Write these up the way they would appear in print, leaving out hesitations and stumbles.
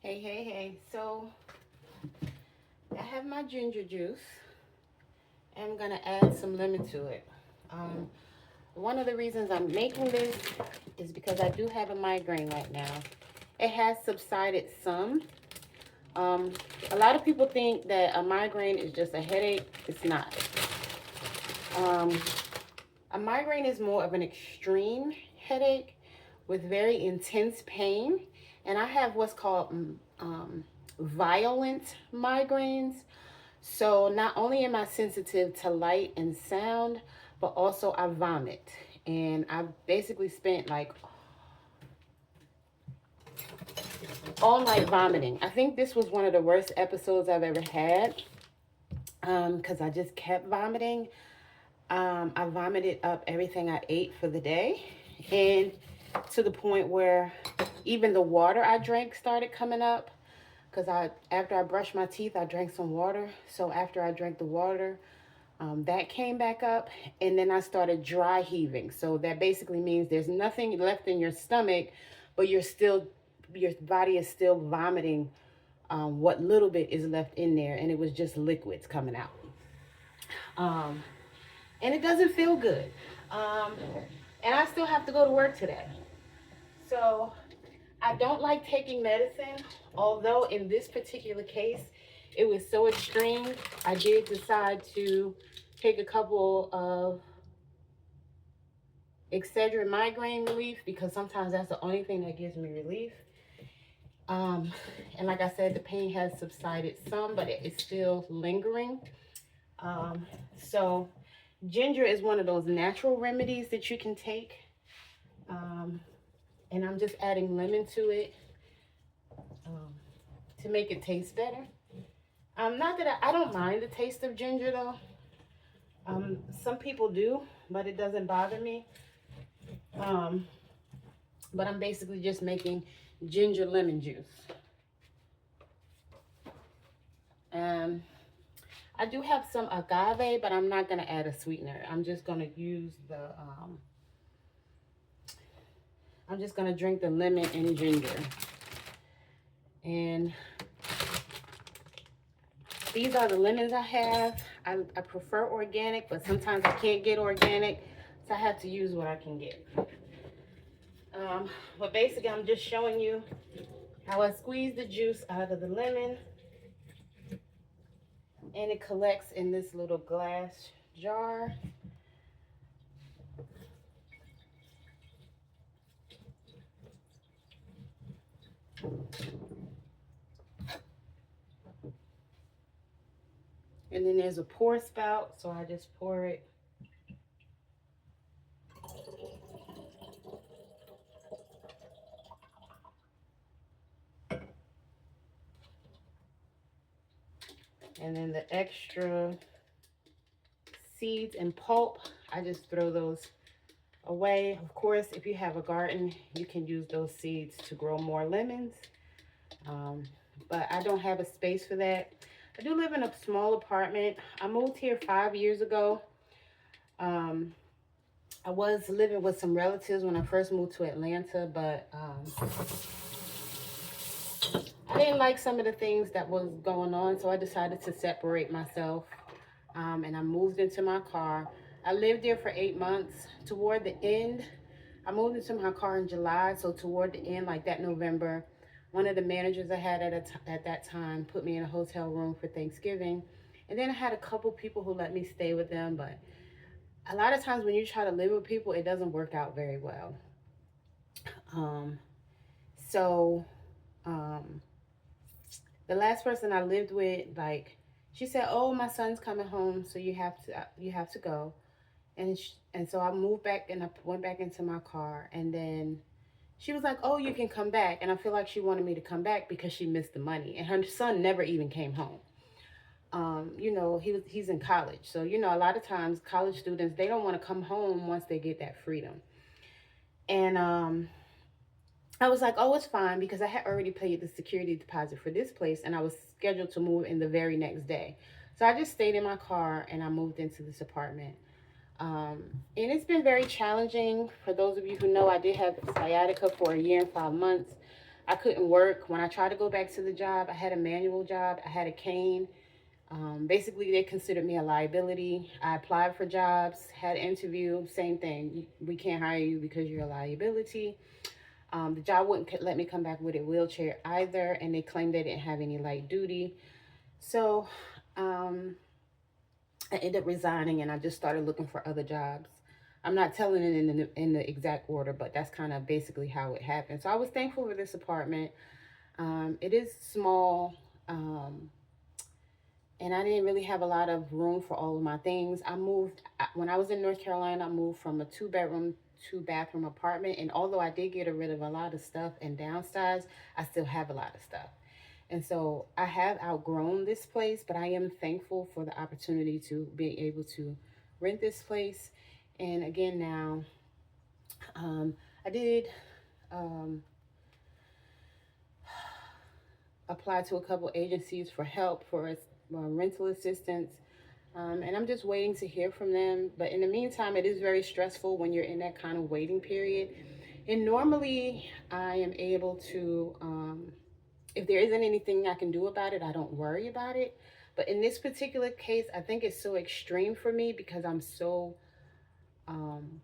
Hey. So I have my ginger juice. I'm gonna add some lemon to it. Um, One of the reasons I'm making this is because I do have a migraine right now. It has subsided some. Um, a lot of people think that a migraine is just a headache. It's not. Um, a migraine is more of an extreme headache with very intense pain. And I have what's called violent migraines. So not only am I sensitive to light and sound, but also I vomit. And I've basically spent like all night vomiting. I think this was one of the worst episodes I've ever had because I just kept vomiting. I vomited up everything I ate for the day. And to the point where even the water I drank started coming up because after I brushed my teeth, I drank some water. So after I drank the water, that came back up, and then I started dry heaving. So that basically means there's nothing left in your stomach, but your body is still vomiting what little bit is left in there, and it was just liquids coming out. Um, and it doesn't feel good. Um, and I still have to go to work today. So I don't like taking medicine, although in this particular case, it was so extreme, I did decide to take a couple of Excedrin migraine relief because sometimes that's the only thing that gives me relief. Um, and like I said, the pain has subsided some, but it is still lingering. So ginger is one of those natural remedies that you can take. Um, and I'm just adding lemon to it um, to make it taste better. Not that I don't mind the taste of ginger though. Some people do, but it doesn't bother me. Um, but I'm basically just making ginger lemon juice. Um, I do have some agave, but I'm not going to add a sweetener. I'm just going to drink the lemon and ginger. And these are the lemons I have. I prefer organic, but sometimes I can't get organic, so I have to use what I can get. But basically, I'm just showing you how I squeeze the juice out of the lemon, and it collects in this little glass jar. And then there's a pour spout, so I just pour it. And then the extra seeds and pulp, I just throw those away. Of course, if you have a garden, you can use those seeds to grow more lemons. Um, but I don't have a space for that. I do live in a small apartment. I moved here 5 years ago. Um, I was living with some relatives when I first moved to Atlanta, but I didn't like some of the things that was going on, so I decided to separate myself. And I moved into my car. I lived there for 8 months. Toward the end, I moved into my car in July, so toward the end, like that November, one of the managers I had at that time put me in a hotel room for Thanksgiving. And then I had a couple people who let me stay with them, but a lot of times when you try to live with people, it doesn't work out very well. Um, so um, the last person I lived with, like, she said, "Oh, my son's coming home, so you have to go." And so I moved back and I went back into my car, and then she was like, "Oh, you can come back." And I feel like she wanted me to come back because she missed the money, and her son never even came home. He's in college, so a lot of times college students, they don't want to come home once they get that freedom. And I was like, "Oh, it's fine," because I had already paid the security deposit for this place, and I was scheduled to move in the very next day. So I just stayed in my car and I moved into this apartment. And it's been very challenging. For those of you who know, I did have sciatica for a year and 5 months. I couldn't work. When I tried to go back to the job, I had a manual job, I had a cane. Basically, they considered me a liability. I applied for jobs, had an interview, same thing. We can't hire you because you're a liability. The job wouldn't let me come back with a wheelchair either, and they claimed they didn't have any light duty. So um, I ended up resigning, and I just started looking for other jobs. I'm not telling it in the exact order, but that's kind of basically how it happened. So I was thankful for this apartment. It is small. And I didn't really have a lot of room for all of my things. I moved when I was in North Carolina. I moved from a two-bedroom, two-bathroom apartment, and although I did get rid of a lot of stuff and downsize, I still have a lot of stuff. And so I have outgrown this place, but I am thankful for the opportunity to be able to rent this place. And again, now um, I did um, apply to a couple agencies for help for rental assistance. And I'm just waiting to hear from them. But in the meantime, it is very stressful when you're in that kind of waiting period. And normally, I am able to, if there isn't anything I can do about it, I don't worry about it. But in this particular case, I think it's so extreme for me because I'm so um,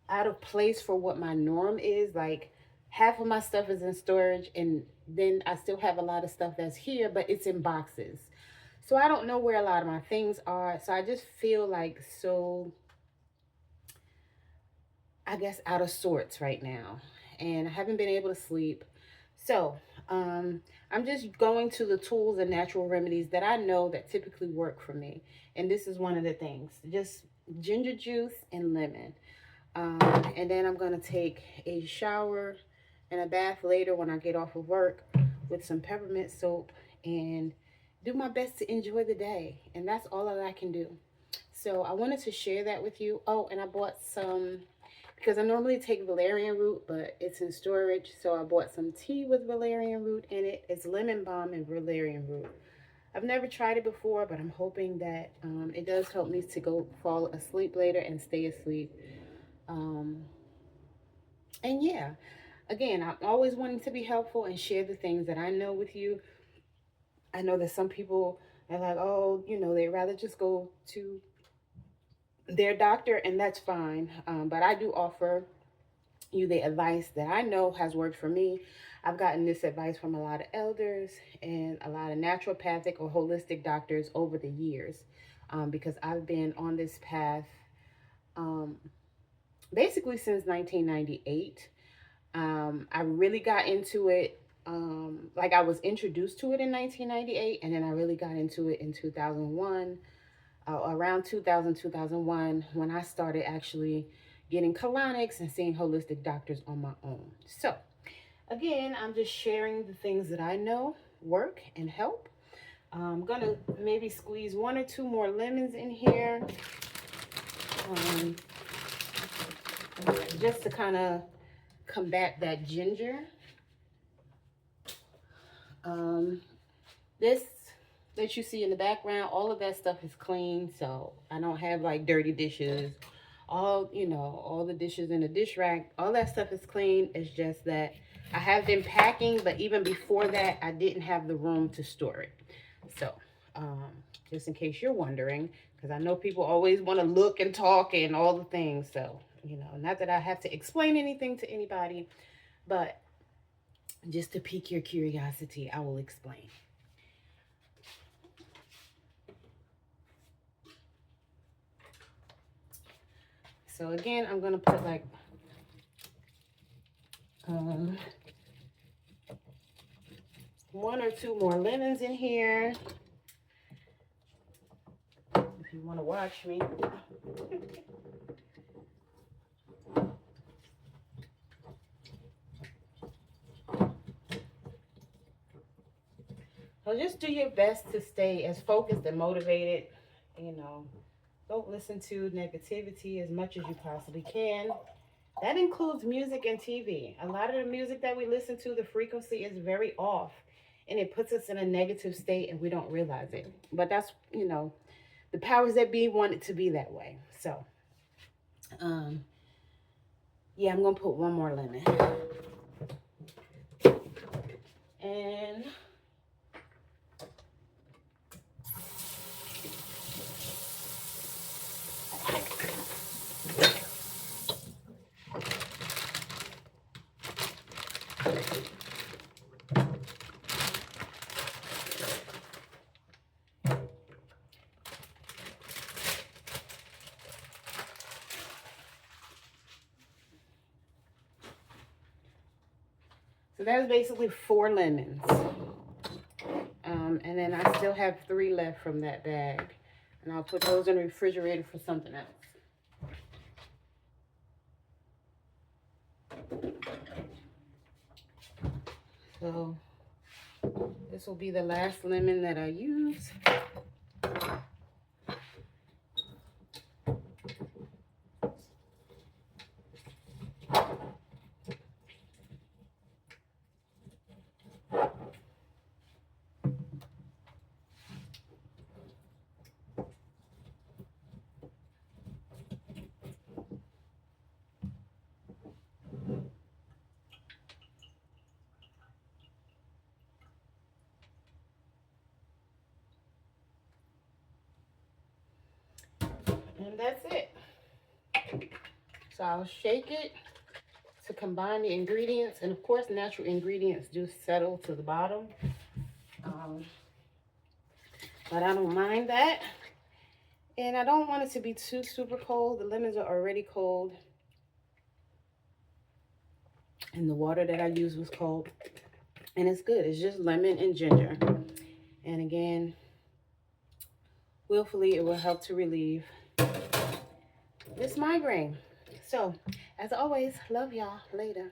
out of place for what my norm is. Like, half of my stuff is in storage, and then I still have a lot of stuff that's here, but it's in boxes. So I don't know where a lot of my things are. So I just feel like so, I guess, out of sorts right now. And I haven't been able to sleep. So I'm just going to the tools and natural remedies that I know that typically work for me. And this is one of the things, just ginger juice and lemon. Um, and then I'm going to take a shower and a bath later when I get off of work with some peppermint soap and do my best to enjoy the day. And that's all that I can do. So I wanted to share that with you. Oh, and I bought some, because I normally take valerian root, but it's in storage. So I bought some tea with valerian root in it. It's lemon balm and valerian root. I've never tried it before, but I'm hoping that it does help me to go fall asleep later and stay asleep. Um, and yeah, again, I'm always wanting to be helpful and share the things that I know with you. I know that some people are like, oh, they'd rather just go to their doctor, and that's fine. But I do offer you the advice that I know has worked for me. I've gotten this advice from a lot of elders and a lot of naturopathic or holistic doctors over the years, because I've been on this path um, basically since 1998. I really got into it. Like, I was introduced to it in 1998, and then I really got into it in 2001, around 2000, 2001, when I started actually getting colonics and seeing holistic doctors on my own. So, again, I'm just sharing the things that I know work and help. I'm gonna maybe squeeze one or two more lemons in here, um, just to kind of combat that ginger. Um, this that you see in the background, all of that stuff is clean, so I don't have like dirty dishes. All the dishes in the dish rack, all that stuff is clean. It's just that I have been packing, but even before that, I didn't have the room to store it. So, um, just in case you're wondering, because I know people always want to look and talk and all the things. So, not that I have to explain anything to anybody, but just to pique your curiosity, I will explain. So again, I'm gonna put like um, one or two more lemons in here. If you want to watch me. So just do your best to stay as focused and motivated. Don't listen to negativity as much as you possibly can. That includes music and TV. A lot of the music that we listen to, the frequency is very off, and it puts us in a negative state and we don't realize it. But that's, the powers that be want it to be that way. So, Yeah, I'm going to put one more lemon. And so that's basically 4 lemons. And then I still have 3 left from that bag. And I'll put those in the refrigerator for something else. So this will be the last lemon that I use. And that's it. So I'll shake it to combine the ingredients. And of course, natural ingredients do settle to the bottom. But I don't mind that. And I don't want it to be too super cold. The lemons are already cold. And the water that I used was cold. And it's good. It's just lemon and ginger. And again, willfully, it will help to relieve this migraine. So, as always, love y'all. Later.